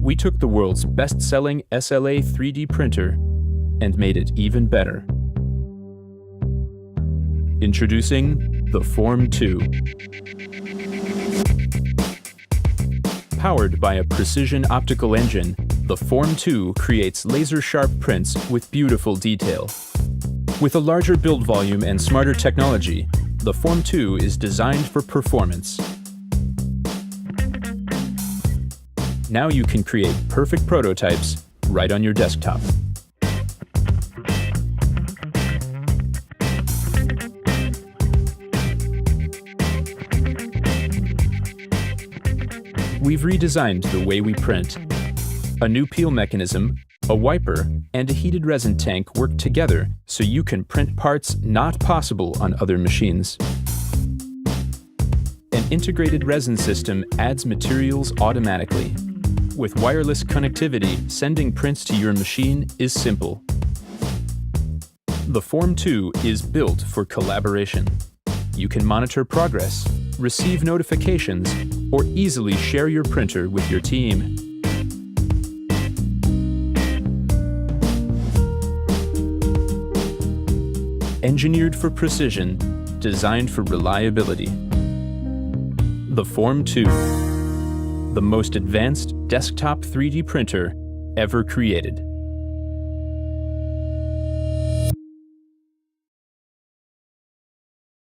We took the world's best-selling SLA 3D printer and made it even better. Introducing the Form 2. Powered by a precision optical engine, the Form 2 creates laser-sharp prints with beautiful detail. With a larger build volume and smarter technology, the Form 2 is designed for performance. Now you can create perfect prototypes right on your desktop. We've redesigned the way we print. A new peel mechanism, a wiper, and a heated resin tank work together so you can print parts not possible on other machines. An integrated resin system adds materials automatically. With wireless connectivity, sending prints to your machine is simple. The Form 2 is built for collaboration. You can monitor progress, receive notifications, or easily share your printer with your team. Engineered for precision, designed for reliability. The Form 2, the most advanced desktop 3D printer ever created.